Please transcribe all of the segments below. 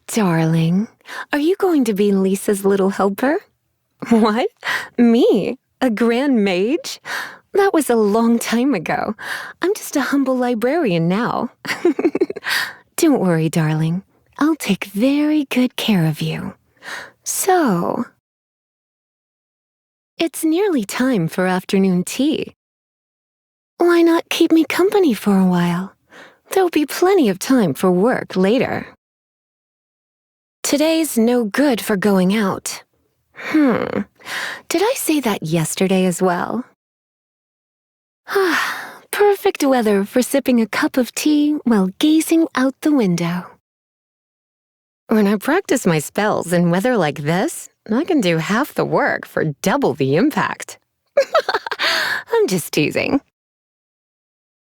darling. Are you going to be Lisa's little helper? What? Me? A grand mage? That was a long time ago. I'm just a humble librarian now. Don't worry, darling. I'll take very good care of you. So, it's nearly time for afternoon tea. Why not keep me company for a while? There'll be plenty of time for work later. Today's no good for going out. Did I say that yesterday as well? Perfect weather for sipping a cup of tea while gazing out the window. When I practice my spells in weather like this, I can do half the work for double the impact. I'm just teasing.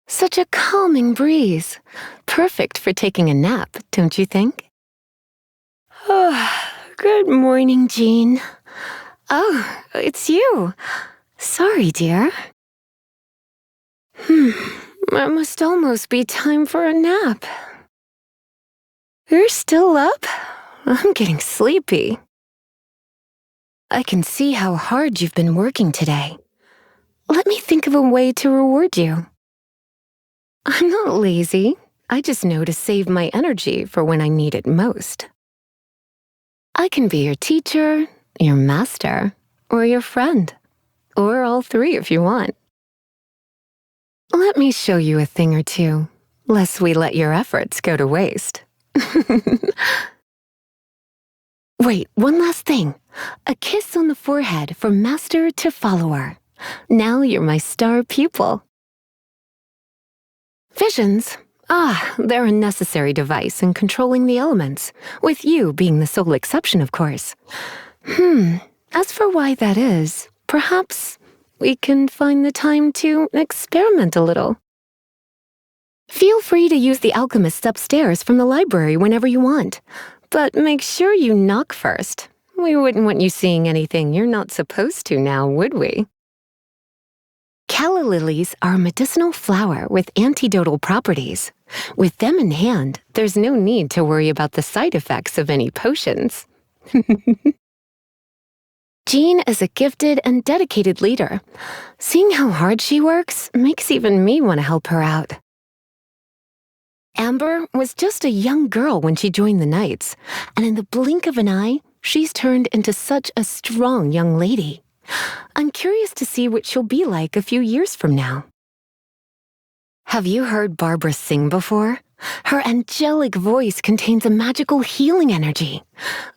Such a calming breeze. Perfect for taking a nap, don't you think? Good morning, Jean. Oh, it's you. Sorry, dear. It must almost be time for a nap. You're still up? I'm getting sleepy. I can see how hard you've been working today. Let me think of a way to reward you. I'm not lazy. I just know to save my energy for when I need it most. I can be your teacher, your master, or your friend. Or all three if you want. Let me show you a thing or two, lest we let your efforts go to waste. Wait, one last thing. A kiss on the forehead from master to follower. Now you're my star pupil. Visions? They're a necessary device in controlling the elements, with you being the sole exception, of course. As for why that is, perhaps we can find the time to experiment a little. Feel free to use the alchemists upstairs from the library whenever you want, but make sure you knock first. We wouldn't want you seeing anything you're not supposed to now, would we? Calla lilies are a medicinal flower with antidotal properties. With them in hand, there's no need to worry about the side effects of any potions. Jean is a gifted and dedicated leader. Seeing how hard she works makes even me want to help her out. Amber was just a young girl when she joined the Knights, and in the blink of an eye, she's turned into such a strong young lady. I'm curious to see what she'll be like a few years from now. Have you heard Barbara sing before? Her angelic voice contains a magical healing energy.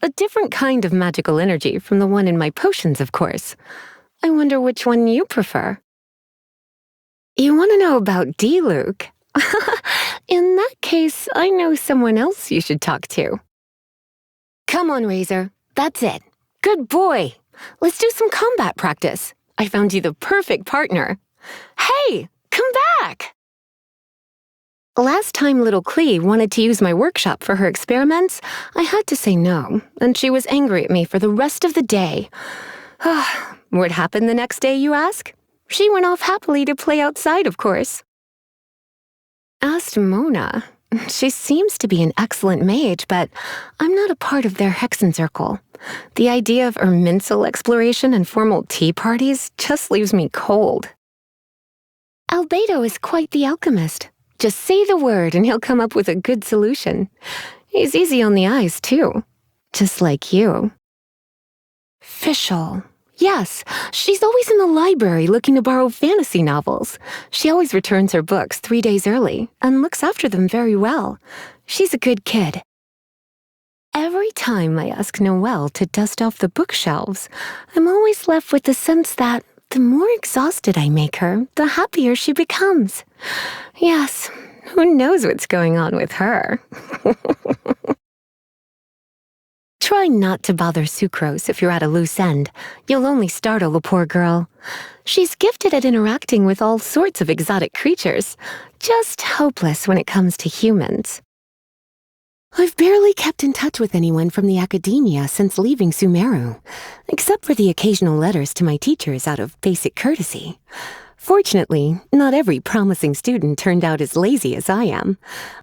A different kind of magical energy from the one in my potions, of course. I wonder which one you prefer. You want to know about D-Luke? In that case, I know someone else you should talk to. Come on, Razor. That's it. Good boy. Let's do some combat practice. I found you the perfect partner. Hey, come back! Last time little Clee wanted to use my workshop for her experiments, I had to say no, and she was angry at me for the rest of the day. What happened the next day, you ask? She went off happily to play outside, of course. Asked Mona. She seems to be an excellent mage, but I'm not a part of their hexen circle. The idea of Erminsel exploration and formal tea parties just leaves me cold. Albedo is quite the alchemist. Just say the word and he'll come up with a good solution. He's easy on the eyes, too. Just like you. Fischl. Yes, she's always in the library looking to borrow fantasy novels. She always returns her books 3 days early and looks after them very well. She's a good kid. Every time I ask Noelle to dust off the bookshelves, I'm always left with the sense that the more exhausted I make her, the happier she becomes. Yes, who knows what's going on with her? Try not to bother Sucrose if you're at a loose end. You'll only startle the poor girl. She's gifted at interacting with all sorts of exotic creatures, just hopeless when it comes to humans. I've barely kept in touch with anyone from the academia since leaving Sumeru, except for the occasional letters to my teachers out of basic courtesy. Fortunately, not every promising student turned out as lazy as I am.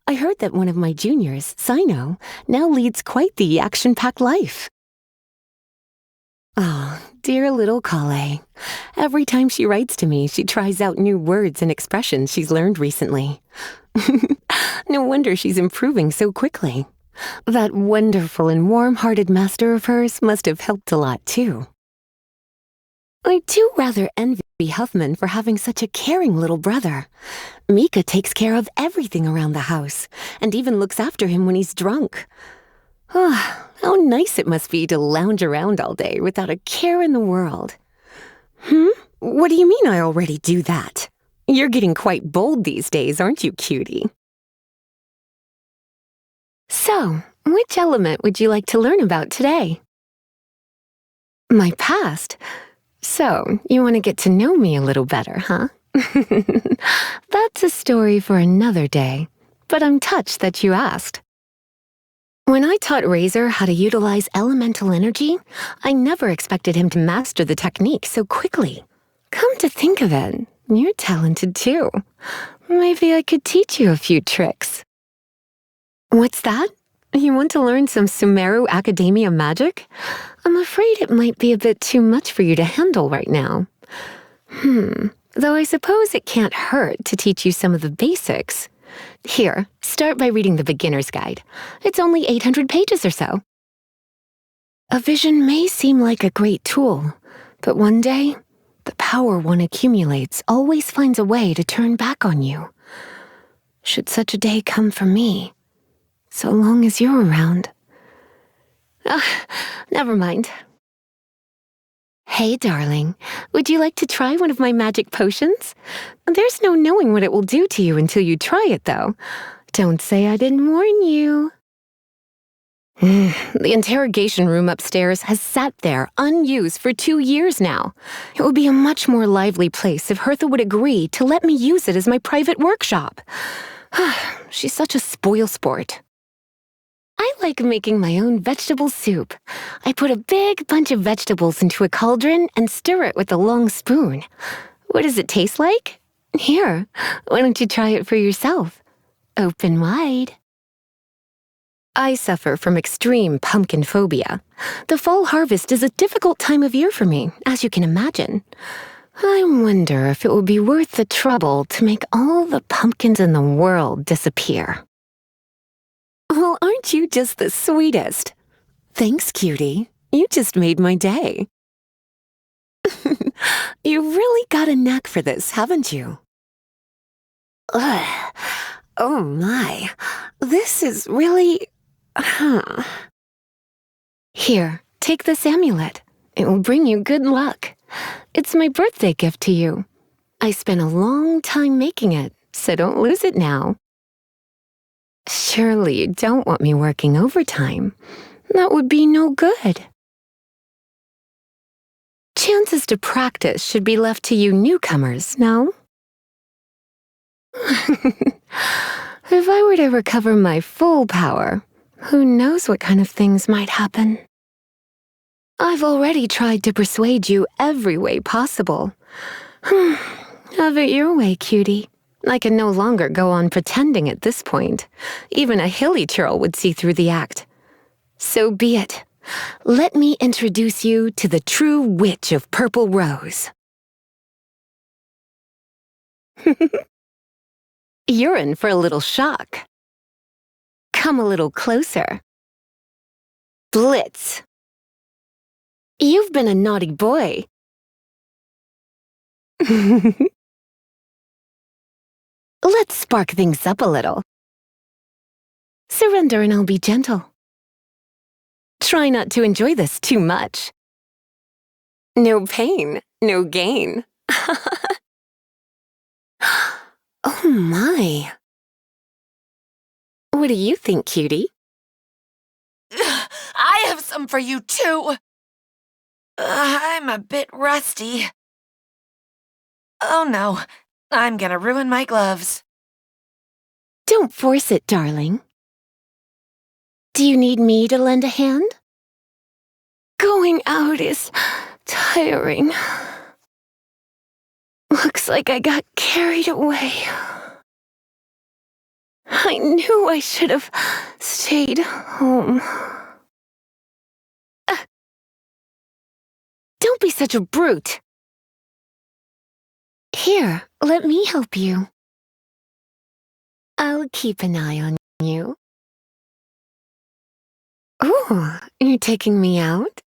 I heard that one of my juniors, Sino, now leads quite the action-packed life. Oh, dear little Kale. Every time she writes to me, she tries out new words and expressions she's learned recently. No wonder she's improving so quickly. That wonderful and warm-hearted master of hers must have helped a lot, too. I do rather envy Huffman for having such a caring little brother. Mika takes care of everything around the house, and even looks after him when he's drunk. Ah, how nice it must be to lounge around all day without a care in the world. What do you mean I already do that? You're getting quite bold these days, aren't you, cutie? So, which element would you like to learn about today? My past? So, you want to get to know me a little better, huh? That's a story for another day, but I'm touched that you asked. When I taught Razor how to utilize elemental energy, I never expected him to master the technique so quickly. Come to think of it, you're talented too. Maybe I could teach you a few tricks. What's that? You want to learn some Sumeru Academia magic? I'm afraid it might be a bit too much for you to handle right now. Though I suppose it can't hurt to teach you some of the basics. Here, start by reading the beginner's guide. It's only 800 pages or so. A vision may seem like a great tool, but one day, the power one accumulates always finds a way to turn back on you. Should such a day come for me, so long as you're around. Never mind. Hey, darling, would you like to try one of my magic potions? There's no knowing what it will do to you until you try it, though. Don't say I didn't warn you. The interrogation room upstairs has sat there unused for 2 years now. It would be a much more lively place if Hertha would agree to let me use it as my private workshop. She's such a spoilsport. I like making my own vegetable soup. I put a big bunch of vegetables into a cauldron and stir it with a long spoon. What does it taste like? Here, why don't you try it for yourself? Open wide. I suffer from extreme pumpkin phobia. The fall harvest is a difficult time of year for me, as you can imagine. I wonder if it will be worth the trouble to make all the pumpkins in the world disappear. Well, aren't you just the sweetest? Thanks, cutie. You just made my day. You really got a knack for this, haven't you? Ugh. Oh my, this is really... Here, take this amulet. It will bring you good luck. It's my birthday gift to you. I spent a long time making it, so don't lose it now. Surely you don't want me working overtime. That would be no good. Chances to practice should be left to you newcomers, no? If I were to recover my full power, who knows what kind of things might happen? I've already tried to persuade you every way possible. Have it your way, cutie. I can no longer go on pretending at this point. Even a hilly churl would see through the act. So be it. Let me introduce you to the true witch of Purple Rose. You're in for a little shock. Come a little closer. Blitz. You've been a naughty boy. Let's spark things up a little. Surrender and I'll be gentle. Try not to enjoy this too much. No pain, no gain. Oh my. What do you think, cutie? I have some for you too. I'm a bit rusty. Oh no, I'm gonna ruin my gloves. Don't force it, darling. Do you need me to lend a hand? Going out is tiring. Looks like I got carried away. I knew I should have stayed home. Don't be such a brute. Here, let me help you. I'll keep an eye on you. Ooh, you're taking me out?